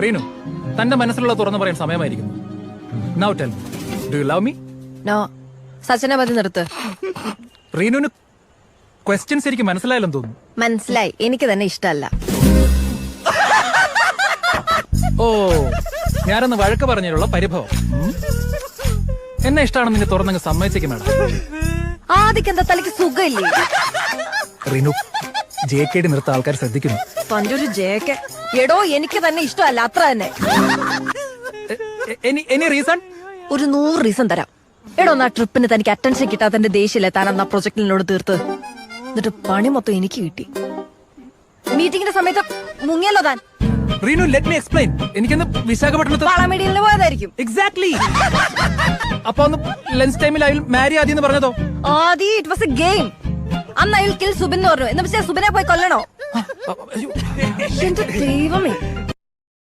റീനു, തന്റെ മനസ്സിലുള്ള തുറന്നു പറയാൻ സമയമായിരിക്കുന്നു. Now tell me, do you love me? No. സച്ചിനെ മതി നിർത്ത്. റീനുവിന് ക്വസ്റ്റ്യൻസ് എനിക്ക് മനസ്സിലായില്ലെന്ന് തോന്നുന്നു. മനസ്സിലായി, എനിക്ക് തന്നെ ഇഷ്ടമല്ല. ഓ, ഞാനൊന്ന് വഴക്ക് പറഞ്ഞതിലുള്ള പരിഭവം. എന്നെ ഇഷ്ടമാണെന്ന് നിന്നെ തുറന്നങ്ങ് സമ്മതിച്ചേക്കും മാഡം. ആദ്യം എന്താ തലയ്ക്ക് സുഖമില്ലേ? റീനു, JKD നിർത്ത ആൾക്കാർ ശ്രദ്ധിക്കുന്നു. തന്റെ ഒരു ജേക്ക്. എടോ, എനിക്ക് തന്നെ ഇഷ്ടമല്ല, അത്ര തന്നെ. Any reason? ഒരു 100 റീസൺ തരാം. എടോ, ആ ട്രിപ്പിന് തനിക്ക് അറ്റൻഷൻ കിട്ടാത്തതിന്റെ ദേഷ്യല്ലേ താൻ അന്ന് ആ പ്രൊജക്ടിനോട് തീർത്ത്. എന്നിട്ട് പണി മൊത്തം എനിക്ക് കിട്ടി. മീറ്റിംഗിന്റെ സമയത്ത് മുങ്ങിയല്ലോ താൻ. Reenu, let me explain. എനിക്കൊന്ന് വിശാഖപട്ടണത്ത് വളമേടിയിൽ പോയതായിരിക്കും. എക്സാക്ട്ലി. അപ്പൊ ഒന്ന് ലഞ്ച് ടൈമിൽ അയാൾ മാരി ആദ്യം പറഞ്ഞതോ? ആദി, ഇറ്റ് വാസ് എ ഗെയിം. അന്ന് അയാൾ കിൽ സുബിൻ എന്ന് പറഞ്ഞു. എന്ന് വെച്ചാൽ സുബിനെ പോയി കൊല്ലണോ? എന്റെ ദൈവമേ.